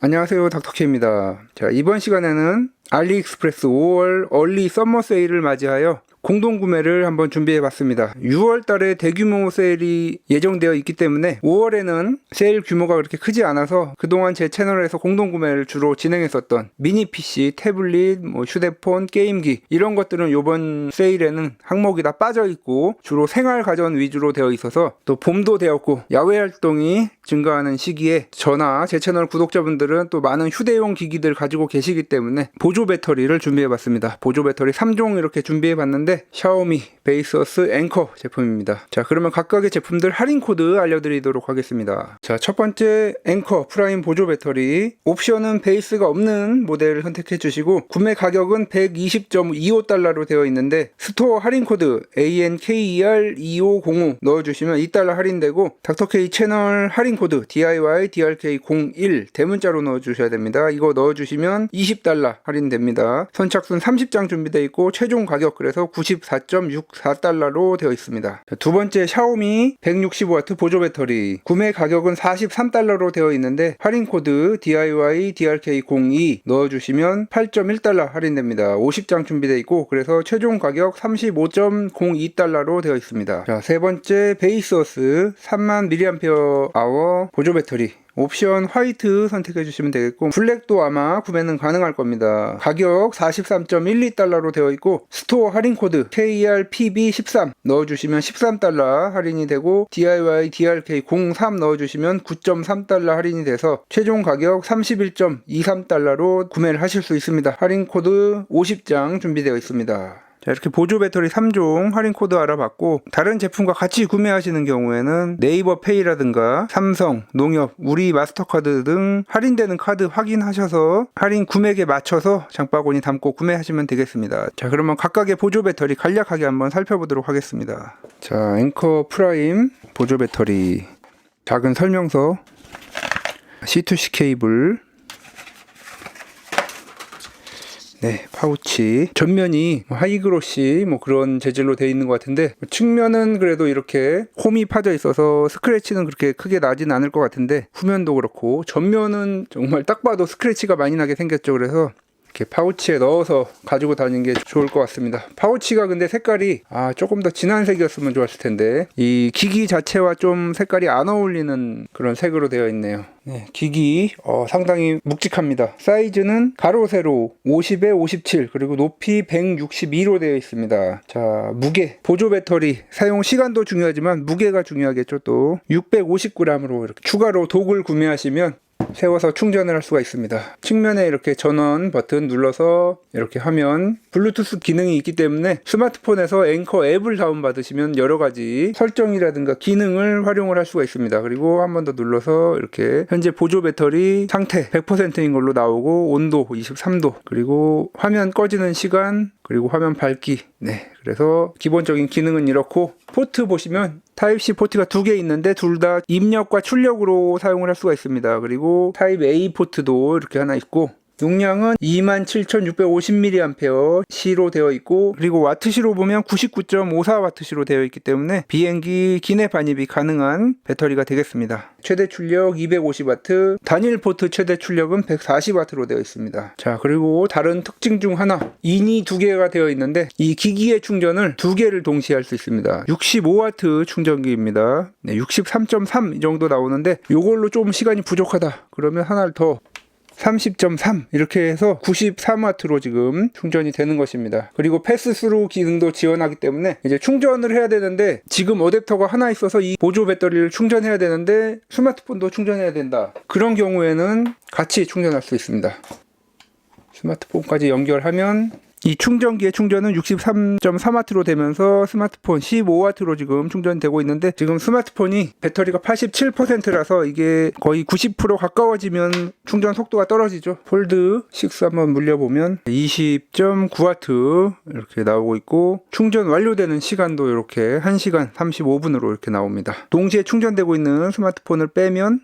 안녕하세요, 닥터케입니다. 자, 이번 시간에는 알리익스프레스 5월 얼리 썸머 세일을 맞이하여 공동구매를 한번 준비해봤습니다. 6월 달에 대규모 세일이 예정되어 있기 때문에 5월에는 세일 규모가 그렇게 크지 않아서 그동안 제 채널에서 공동구매를 주로 진행했었던 미니 PC, 태블릿, 휴대폰, 게임기 이런 것들은 이번 세일에는 항목이 다 빠져있고 주로 생활가전 위주로 되어 있어서 또 봄도 되었고 야외 활동이 증가하는 시기에 저나 제 채널 구독자분들은 또 많은 휴대용 기기들 가지고 계시기 때문에 보조 배터리를 준비해봤습니다. 보조 배터리 3종 이렇게 준비해봤는데 샤오미, 베이서스, 앵커 제품입니다. 자, 그러면 각각의 제품들 할인 코드 알려드리도록 하겠습니다. 자, 첫 번째 앵커 프라임 보조 배터리 옵션은 베이스가 없는 모델을 선택해 주시고 구매 가격은 120.25달러로 되어 있는데 스토어 할인 코드 ANKER2505 넣어주시면 2달러 할인되고 닥터케이 채널 할인 코드 DIY DRK01 대문자로 넣어주셔야 됩니다. 이거 넣어주시면 20달러 할인됩니다. 선착순 30장 준비되어 있고 최종 가격 그래서 94.64달러로 되어 있습니다. 자, 두 번째 샤오미 165W 보조 배터리 구매 가격은 43달러로 되어 있는데 할인 코드 DIY DRK02 넣어주시면 8.1달러 할인됩니다. 50장 준비되어 있고 그래서 최종 가격 35.02달러로 되어 있습니다. 자, 세 번째 베이서스 30,000mAh 보조 배터리 옵션 화이트 선택해 주시면 되겠고 블랙도 아마 구매는 가능할 겁니다. 가격 43.12달러로 되어 있고 스토어 할인 코드 KRPB13 넣어주시면 13달러 할인이 되고 DIY DRK03 넣어주시면 9.3달러 할인이 돼서 최종 가격 31.23달러로 구매를 하실 수 있습니다. 할인 코드 50장 준비되어 있습니다. 자, 이렇게 보조 배터리 3종 할인 코드 알아봤고 다른 제품과 같이 구매하시는 경우에는 네이버 페이라든가 삼성, 농협, 우리 마스터카드 등 할인되는 카드 확인하셔서 할인 금액에 맞춰서 장바구니 담고 구매하시면 되겠습니다. 자, 그러면 각각의 보조 배터리 간략하게 한번 살펴보도록 하겠습니다. 자, 앵커 프라임 보조 배터리 작은 설명서 C2C 케이블 네, 파우치 전면이 하이그로시 그런 재질로 되어 있는 것 같은데 측면은 그래도 이렇게 홈이 파져 있어서 스크래치는 그렇게 크게 나진 않을 것 같은데 후면도 그렇고 전면은 정말 딱 봐도 스크래치가 많이 나게 생겼죠. 그래서 이렇게 파우치에 넣어서 가지고 다니는 게 좋을 것 같습니다. 파우치가 근데 색깔이 조금 더 진한 색이었으면 좋았을 텐데 이 기기 자체와 좀 색깔이 안 어울리는 그런 색으로 되어 있네요. 네, 기기 상당히 묵직합니다. 사이즈는 가로 세로 50에 57 그리고 높이 162로 되어 있습니다. 자, 무게 보조 배터리 사용 시간도 중요하지만 무게가 중요하겠죠. 또 650g으로 이렇게 추가로 독을 구매하시면 세워서 충전을 할 수가 있습니다. 측면에 이렇게 전원 버튼 눌러서 이렇게 하면 블루투스 기능이 있기 때문에 스마트폰에서 앵커 앱을 다운받으시면 여러가지 설정이라든가 기능을 활용을 할 수가 있습니다. 그리고 한 번 더 눌러서 이렇게 현재 보조 배터리 상태 100%인 걸로 나오고 온도 23도 그리고 화면 꺼지는 시간 그리고 화면 밝기 네, 그래서 기본적인 기능은 이렇고 포트 보시면 타입C 포트가 두 개 있는데 둘 다 입력과 출력으로 사용을 할 수가 있습니다. 그리고 타입 A 포트도 이렇게 하나 있고 용량은 27,650mAh C로 되어 있고 그리고 와트시로 보면 99.54W시로 되어 있기 때문에 비행기 기내 반입이 가능한 배터리가 되겠습니다. 최대 출력 250W, 단일 포트 최대 출력은 140W로 되어 있습니다. 자, 그리고 다른 특징 중 하나 인이 두 개가 되어 있는데 이 기기의 충전을 두 개를 동시에 할 수 있습니다. 65W 충전기입니다. 네, 63.3 이 정도 나오는데 이걸로 좀 시간이 부족하다 그러면 하나를 더 30.3 이렇게 해서 93W로 지금 충전이 되는 것입니다. 그리고 패스스루 기능도 지원하기 때문에 이제 충전을 해야 되는데 지금 어댑터가 하나 있어서 이 보조 배터리를 충전해야 되는데 스마트폰도 충전해야 된다. 그런 경우에는 같이 충전할 수 있습니다. 스마트폰까지 연결하면 이 충전기의 충전은 63.3W로 되면서 스마트폰 15W로 지금 충전되고 있는데 지금 스마트폰이 배터리가 87%라서 이게 거의 90% 가까워지면 충전 속도가 떨어지죠. 폴드 6 한번 물려보면 20.9W 이렇게 나오고 있고 충전 완료되는 시간도 이렇게 1시간 35분으로 이렇게 나옵니다. 동시에 충전되고 있는 스마트폰을 빼면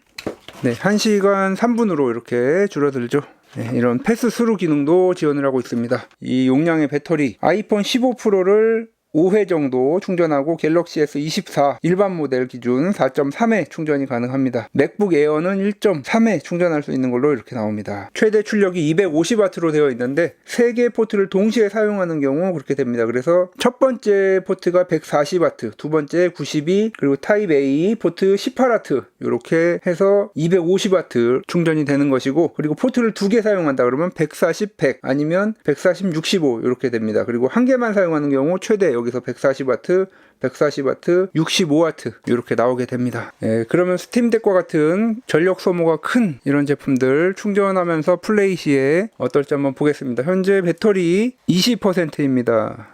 네, 1시간 3분으로 이렇게 줄어들죠. 네, 이런 패스스루 기능도 지원을 하고 있습니다. 이 용량의 배터리 아이폰 15 프로를 5회 정도 충전하고 갤럭시 S24 일반 모델 기준 4.3회 충전이 가능합니다. 맥북 에어는 1.3회 충전할 수 있는 걸로 이렇게 나옵니다. 최대 출력이 250W로 되어 있는데 3개 포트를 동시에 사용하는 경우 그렇게 됩니다. 그래서 첫 번째 포트가 140W, 두 번째 92, 그리고 타입 A 포트 18W 이렇게 해서 250W 충전이 되는 것이고, 그리고 포트를 2개 사용한다 그러면 140, 100 아니면 140, 65 이렇게 됩니다. 그리고 한 개만 사용하는 경우 최대 여기서 140W, 140W, 65W 이렇게 나오게 됩니다. 그러면 스팀덱과 같은 전력 소모가 큰 이런 제품들 충전하면서 플레이 시에 어떨지 한번 보겠습니다. 현재 배터리 20%입니다.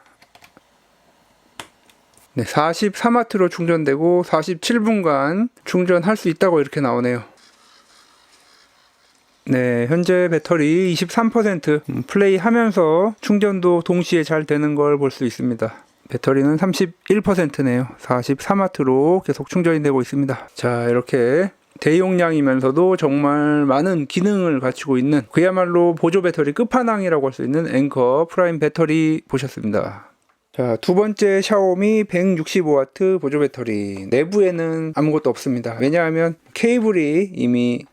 네, 43W로 충전되고 47분간 충전할 수 있다고 이렇게 나오네요. 네, 현재 배터리 23%, 플레이 하면서 충전도 동시에 잘 되는 걸 볼 수 있습니다. 배터리는 31%네요. 43W로 계속 충전이 되고 있습니다. 자, 이렇게 대용량이면서도 정말 많은 기능을 갖추고 있는 그야말로 보조 배터리 끝판왕이라고 할 수 있는 앵커 프라임 배터리 보셨습니다. 자, 두 번째 샤오미 165W 보조 배터리. 내부에는 아무것도 없습니다. 왜냐하면 케이블이 이미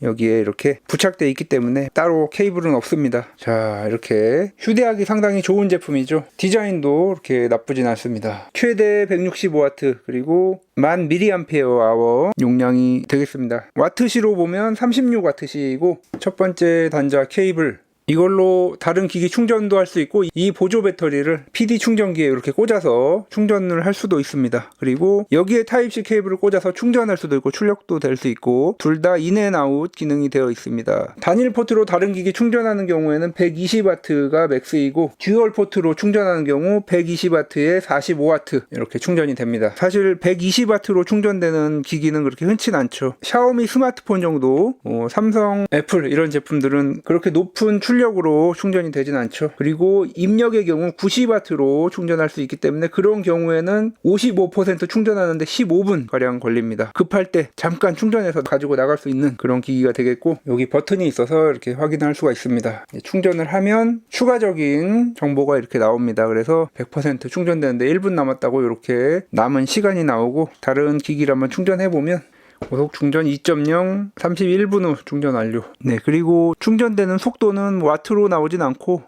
여기에 이렇게 부착되어 있기 때문에 따로 케이블은 없습니다. 자, 이렇게 휴대하기 상당히 좋은 제품이죠. 디자인도 이렇게 나쁘진 않습니다. 최대 165W 그리고 1000mAh 용량이 되겠습니다. 와트시로 보면 36W시이고 첫 번째 단자 케이블, 이걸로 다른 기기 충전도 할 수 있고 이 보조 배터리를 PD 충전기에 이렇게 꽂아서 충전을 할 수도 있습니다. 그리고 여기에 타입C 케이블을 꽂아서 충전할 수도 있고 출력도 될 수 있고 둘 다 인앤아웃 기능이 되어 있습니다. 단일 포트로 다른 기기 충전하는 경우에는 120W가 맥스이고 듀얼 포트로 충전하는 경우 120W에 45W 이렇게 충전이 됩니다. 사실 120W로 충전되는 기기는 그렇게 흔치 않죠. 샤오미 스마트폰 정도, 삼성, 애플 이런 제품들은 그렇게 높은 출력으로 충전이 되진 않죠. 그리고 입력의 경우 90W로 충전할 수 있기 때문에 그런 경우에는 55% 충전하는데 15분 가량 걸립니다. 급할 때 잠깐 충전해서 가지고 나갈 수 있는 그런 기기가 되겠고, 여기 버튼이 있어서 이렇게 확인할 수가 있습니다. 충전을 하면 추가적인 정보가 이렇게 나옵니다. 그래서 100% 충전되는데 1분 남았다고 이렇게 남은 시간이 나오고, 다른 기기를 한번 충전해보면 고속 충전 2.0 31분 후 충전 완료. 네, 그리고 충전되는 속도는 와트로 나오진 않고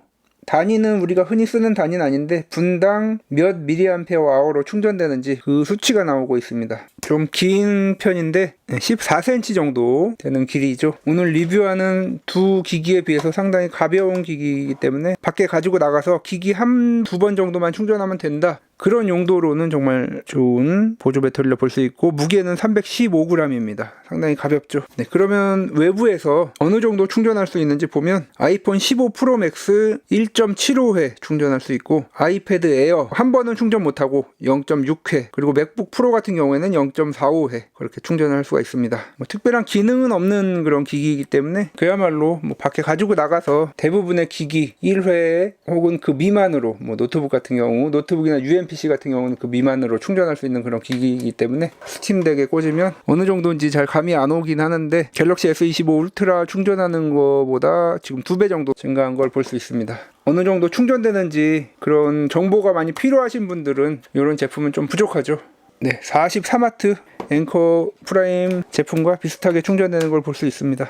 단위는 우리가 흔히 쓰는 단위는 아닌데 분당 몇 mAh로 충전되는지 그 수치가 나오고 있습니다. 좀 긴 편인데 14cm 정도 되는 길이죠. 오늘 리뷰하는 두 기기에 비해서 상당히 가벼운 기기이기 때문에 밖에 가지고 나가서 기기 한두 번 정도만 충전하면 된다, 그런 용도로는 정말 좋은 보조 배터리를 볼 수 있고, 무게는 315g입니다. 상당히 가볍죠. 네, 그러면 외부에서 어느 정도 충전할 수 있는지 보면 아이폰 15 프로 맥스 1.75회 충전할 수 있고, 아이패드 에어 한 번은 충전 못하고 0.6회, 그리고 맥북 프로 같은 경우에는 0.45회 그렇게 충전을 할 수가 있습니다. 특별한 기능은 없는 그런 기기이기 때문에 그야말로 밖에 가지고 나가서 대부분의 기기 1회 혹은 그 미만으로, 노트북 같은 경우, 노트북이나 UMPC 같은 경우는 그 미만으로 충전할 수 있는 그런 기기이기 때문에 스팀덱에 꽂으면 어느 정도인지 잘 감이 안 오긴 하는데, 갤럭시 S25 울트라 충전하는 것보다 지금 2배 정도 증가한 걸 볼 수 있습니다. 어느 정도 충전되는지 그런 정보가 많이 필요하신 분들은 이런 제품은 좀 부족하죠. 네, 43W 앵커 프라임 제품과 비슷하게 충전되는 걸 볼 수 있습니다.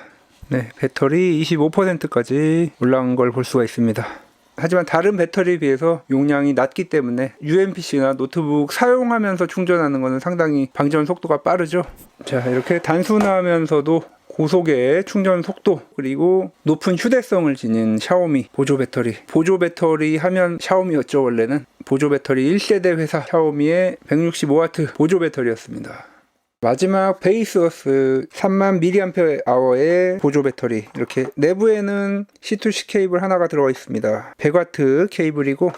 네, 배터리 25%까지 올라온 걸 볼 수가 있습니다. 하지만 다른 배터리에 비해서 용량이 낮기 때문에 UMPC나 노트북 사용하면서 충전하는 것은 상당히 방전 속도가 빠르죠. 자, 이렇게 단순하면서도 고속의 충전 속도, 그리고 높은 휴대성을 지닌 샤오미 보조 배터리. 보조 배터리 하면 샤오미였죠. 원래는 보조 배터리 1세대 회사 샤오미의 165W 보조 배터리였습니다. 마지막 베이스어스 30,000mAh의 보조 배터리. 이렇게 내부에는 C2C 케이블 하나가 들어가 있습니다. 100W 케이블이고,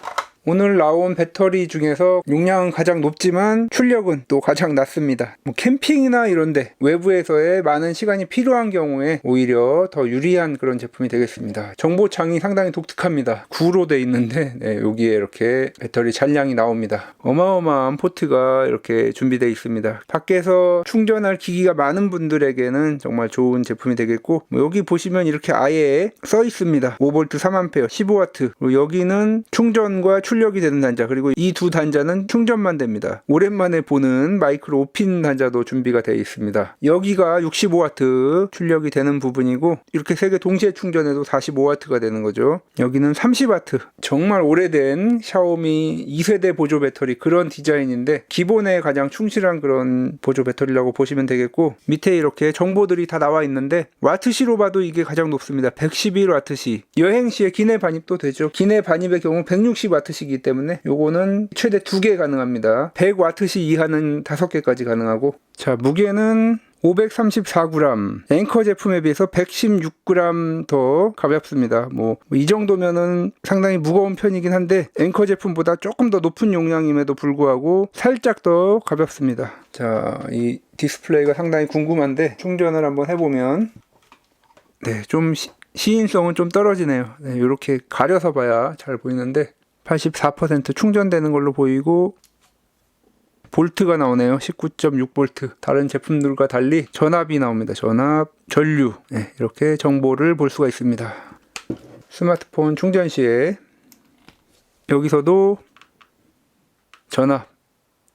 오늘 나온 배터리 중에서 용량은 가장 높지만 출력은 또 가장 낮습니다. 캠핑이나 이런데 외부에서의 많은 시간이 필요한 경우에 오히려 더 유리한 그런 제품이 되겠습니다. 정보창이 상당히 독특합니다. 구로 돼 있는데 여기에 이렇게 배터리 잔량이 나옵니다. 어마어마한 포트가 이렇게 준비되어 있습니다. 밖에서 충전할 기기가 많은 분들에게는 정말 좋은 제품이 되겠고, 여기 보시면 이렇게 아예 써 있습니다. 5V 3A 15W. 그리고 여기는 충전과 출력 출력이 되는 단자, 그리고 이 두 단자는 충전만 됩니다. 오랜만에 보는 마이크로 5핀 단자도 준비가 되어 있습니다. 여기가 65W 출력이 되는 부분이고, 이렇게 세 개 동시에 충전해도 45W가 되는 거죠. 여기는 30W. 정말 오래된 샤오미 2세대 보조 배터리, 그런 디자인인데 기본에 가장 충실한 그런 보조 배터리라고 보시면 되겠고, 밑에 이렇게 정보들이 다 나와 있는데 와트시로 봐도 이게 가장 높습니다. 111W시. 여행시에 기내 반입도 되죠. 기내 반입의 경우 160W시이기 때문에 요거는 최대 2개 가능합니다. 100W시 이하는 5개까지 가능하고, 자, 무게는 534g, 앵커 제품에 비해서 116g 더 가볍습니다. 뭐 이 정도면은 상당히 무거운 편이긴 한데 앵커 제품보다 조금 더 높은 용량임에도 불구하고 살짝 더 가볍습니다. 자, 이 디스플레이가 상당히 궁금한데 충전을 한번 해보면, 네, 좀 시인성은 좀 떨어지네요. 네, 이렇게 가려서 봐야 잘 보이는데 84% 충전되는 걸로 보이고, 볼트가 나오네요. 19.6V. 다른 제품들과 달리 전압이 나옵니다. 전압, 전류. 네, 이렇게 정보를 볼 수가 있습니다. 스마트폰 충전 시에 여기서도 전압,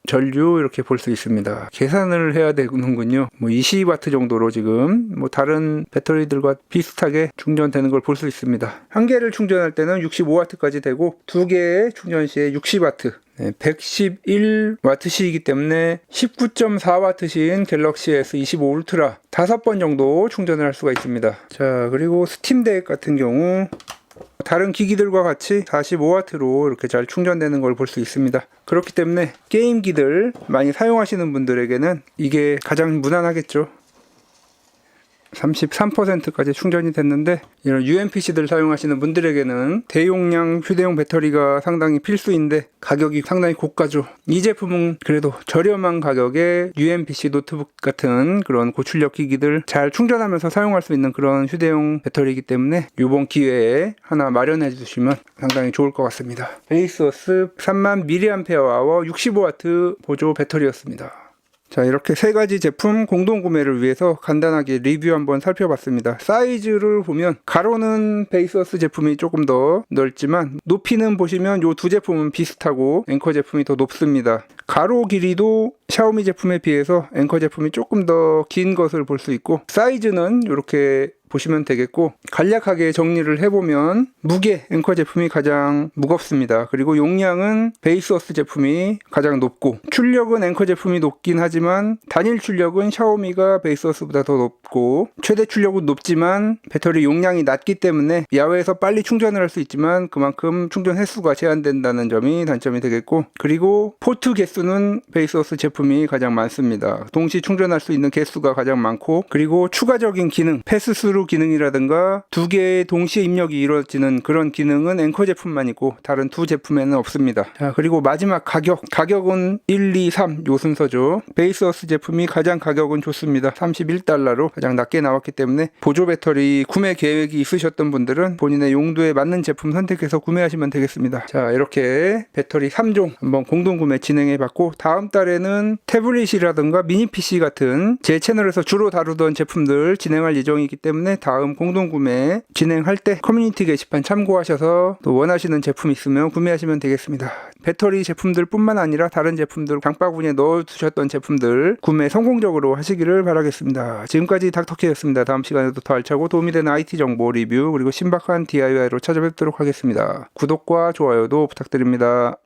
전류 이렇게 볼 수 있습니다. 계산을 해야 되는군요. 20W 정도로 지금 다른 배터리들과 비슷하게 충전되는 걸 볼 수 있습니다. 한 개를 충전할 때는 65W까지 되고, 두 개의 충전 시에 60W. 111W시이기 때문에 19.4W시인 갤럭시 S25 울트라 5번 정도 충전을 할 수가 있습니다. 자, 그리고 스팀덱 같은 경우 다른 기기들과 같이 45W로 이렇게 잘 충전되는 걸 볼 수 있습니다. 그렇기 때문에 게임기들 많이 사용하시는 분들에게는 이게 가장 무난하겠죠. 33%까지 충전이 됐는데, 이런 UMPC들 사용하시는 분들에게는 대용량 휴대용 배터리가 상당히 필수인데 가격이 상당히 고가죠. 이 제품은 그래도 저렴한 가격에 UMPC 노트북 같은 그런 고출력 기기들 잘 충전하면서 사용할 수 있는 그런 휴대용 배터리이기 때문에 이번 기회에 하나 마련해 주시면 상당히 좋을 것 같습니다. 베이스워스 30,000mAh 65W 보조 배터리였습니다. 자, 이렇게 세 가지 제품 공동 구매를 위해서 간단하게 리뷰 한번 살펴봤습니다. 사이즈를 보면 가로는 베이스워스 제품이 조금 더 넓지만 높이는 보시면 이 두 제품은 비슷하고 앵커 제품이 더 높습니다. 가로 길이도 샤오미 제품에 비해서 앵커 제품이 조금 더 긴 것을 볼 수 있고, 사이즈는 이렇게 보시면 되겠고, 간략하게 정리를 해보면 무게, 앵커 제품이 가장 무겁습니다. 그리고 용량은 베이스워스 제품이 가장 높고, 출력은 앵커 제품이 높긴 하지만 단일 출력은 샤오미가 베이스워스보다 더 높고, 최대 출력은 높지만 배터리 용량이 낮기 때문에 야외에서 빨리 충전을 할 수 있지만 그만큼 충전 횟수가 제한된다는 점이 단점이 되겠고, 그리고 포트 개수는 베이스워스 제품이 가장 많습니다. 동시 충전할 수 있는 개수가 가장 많고, 그리고 추가적인 기능, 패스스루 기능이라든가 두 개의 동시에 입력이 이루어지는 그런 기능은 앵커 제품만 있고 다른 두 제품에는 없습니다. 자, 그리고 마지막 가격은 1, 2, 3 요 순서죠. 베이스워스 제품이 가장 가격은 좋습니다. 31달러로 가장 낮게 나왔기 때문에 보조 배터리 구매 계획이 있으셨던 분들은 본인의 용도에 맞는 제품 선택해서 구매하시면 되겠습니다. 자, 이렇게 배터리 3종 한번 공동 구매 진행해 봤고, 다음 달에는 태블릿이라든가 미니 PC 같은 제 채널에서 주로 다루던 제품들 진행할 예정이기 때문에 다음 공동구매 진행할 때 커뮤니티 게시판 참고하셔서 또 원하시는 제품 있으면 구매하시면 되겠습니다. 배터리 제품들 뿐만 아니라 다른 제품들, 장바구니에 넣어두셨던 제품들 구매 성공적으로 하시기를 바라겠습니다. 지금까지 닥터케이였습니다. 다음 시간에도 더 알차고 도움이 되는 IT 정보 리뷰, 그리고 신박한 DIY로 찾아뵙도록 하겠습니다. 구독과 좋아요도 부탁드립니다.